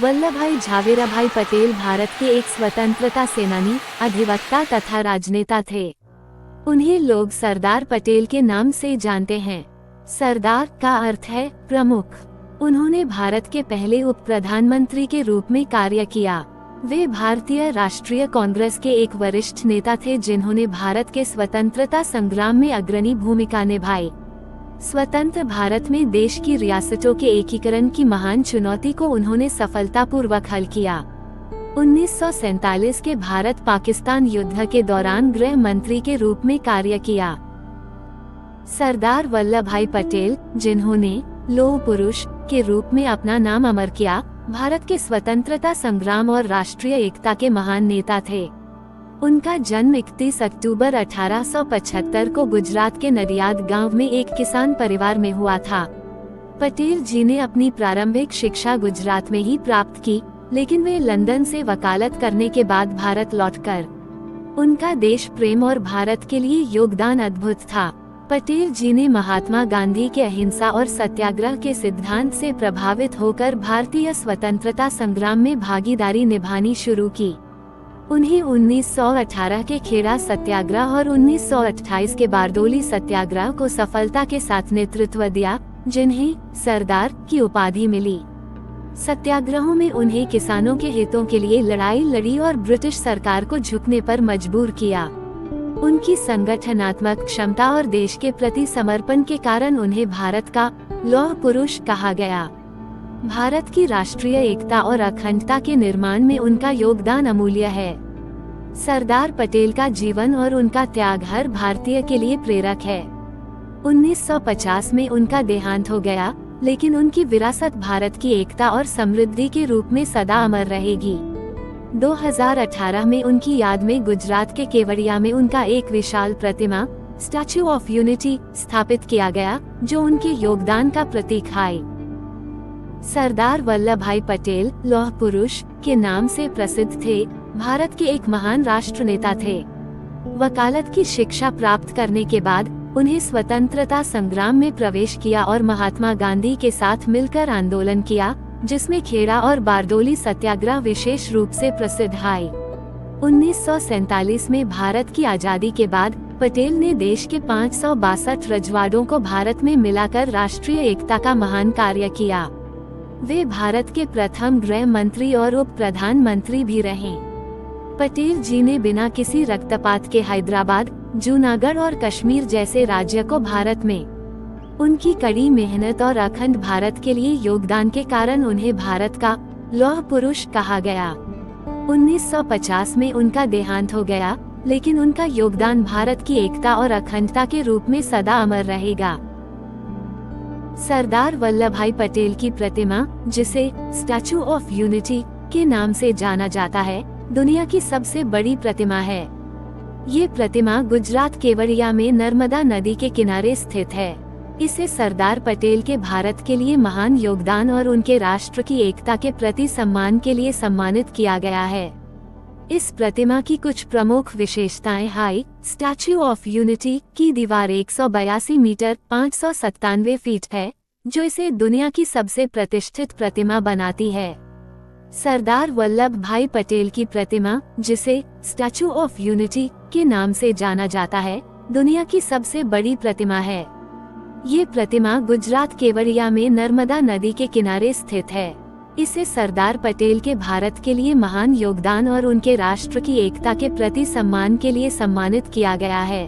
वल्लभभाई झावेराभाई पटेल भारत के एक स्वतंत्रता सेनानी, अधिवक्ता तथा राजनेता थे। उन्हें लोग सरदार पटेल के नाम से जानते हैं। सरदार का अर्थ है प्रमुख। उन्होंने भारत के पहले उप प्रधानमंत्री के रूप में कार्य किया। वे भारतीय राष्ट्रीय कांग्रेस के एक वरिष्ठ नेता थे जिन्होंने भारत के स्वतंत्रता संग्राम में अग्रणी भूमिका निभाई। स्वतंत्र भारत में देश की रियासतों के एकीकरण की महान चुनौती को उन्होंने सफलतापूर्वक हल किया। 1947 के भारत पाकिस्तान युद्ध के दौरान गृह मंत्री के रूप में कार्य किया। सरदार वल्लभभाई पटेल, जिन्होंने लौह पुरुष के रूप में अपना नाम अमर किया, भारत के स्वतंत्रता संग्राम और राष्ट्रीय एकता के महान नेता थे। उनका जन्म 31 अक्टूबर 1875 को गुजरात के नडियाद गांव में एक किसान परिवार में हुआ था। पटेल जी ने अपनी प्रारंभिक शिक्षा गुजरात में ही प्राप्त की, लेकिन वे लंदन से वकालत करने के बाद भारत लौटकर उनका देश प्रेम और भारत के लिए योगदान अद्भुत था। पटेल जी ने महात्मा गांधी के अहिंसा और सत्याग्रह के सिद्धांत से प्रभावित होकर भारतीय स्वतंत्रता संग्राम में भागीदारी निभानी शुरू की। उन्हें 1918 के खेड़ा सत्याग्रह और 1928 के बारडोली सत्याग्रह को सफलता के साथ नेतृत्व दिया, जिन्हें सरदार की उपाधि मिली। सत्याग्रहों में उन्हें किसानों के हितों के लिए लड़ाई लड़ी और ब्रिटिश सरकार को झुकने पर मजबूर किया। उनकी संगठनात्मक क्षमता और देश के प्रति समर्पण के कारण उन्हें भारत का लौह पुरुष कहा गया। भारत की राष्ट्रीय एकता और अखंडता के निर्माण में उनका योगदान अमूल्य है। सरदार पटेल का जीवन और उनका त्याग हर भारतीय के लिए प्रेरक है। 1950 में उनका देहांत हो गया, लेकिन उनकी विरासत भारत की एकता और समृद्धि के रूप में सदा अमर रहेगी। 2018 में उनकी याद में गुजरात के केवड़िया में उनका एक विशाल प्रतिमा, स्टैचू ऑफ यूनिटी, स्थापित किया गया, जो उनके योगदान का प्रतीक है। सरदार वल्लभभाई पटेल लौह पुरुष के नाम से प्रसिद्ध थे। भारत के एक महान राष्ट्र नेता थे। वकालत की शिक्षा प्राप्त करने के बाद उन्हें स्वतंत्रता संग्राम में प्रवेश किया और महात्मा गांधी के साथ मिलकर आंदोलन किया, जिसमें खेड़ा और बारडोली सत्याग्रह विशेष रूप से प्रसिद्ध है। 1947 में भारत की आजादी के बाद पटेल ने देश के 562 रजवाड़ों को भारत में मिलाकर राष्ट्रीय एकता का महान कार्य किया। वे भारत के प्रथम गृह मंत्री और उप प्रधानमंत्री भी रहे। पटेल जी ने बिना किसी रक्तपात के हैदराबाद, जूनागढ़ और कश्मीर जैसे राज्य को भारत में उनकी कड़ी मेहनत और अखंड भारत के लिए योगदान के कारण उन्हें भारत का लौह पुरुष कहा गया। 1950 में उनका देहांत हो गया, लेकिन उनका योगदान भारत की एकता और अखंडता के रूप में सदा अमर रहेगा। सरदार वल्लभभाई पटेल की प्रतिमा, जिसे स्टैचू ऑफ यूनिटी के नाम से जाना जाता है, दुनिया की सबसे बड़ी प्रतिमा है। ये प्रतिमा गुजरात केवड़िया में नर्मदा नदी के किनारे स्थित है। इसे सरदार पटेल के भारत के लिए महान योगदान और उनके राष्ट्र की एकता के प्रति सम्मान के लिए सम्मानित किया गया है। इस प्रतिमा की कुछ प्रमुख विशेषताएं हैं। स्टैचू ऑफ यूनिटी की दीवार 182 मीटर 597 फीट है, जो इसे दुनिया की सबसे प्रतिष्ठित प्रतिमा बनाती है। सरदार वल्लभभाई पटेल की प्रतिमा, जिसे स्टैचू ऑफ यूनिटी के नाम से जाना जाता है, दुनिया की सबसे बड़ी प्रतिमा है। ये प्रतिमा गुजरात केवड़िया में नर्मदा नदी के किनारे स्थित है। इसे सरदार पटेल के भारत के लिए महान योगदान और उनके राष्ट्र की एकता के प्रति सम्मान के लिए सम्मानित किया गया है।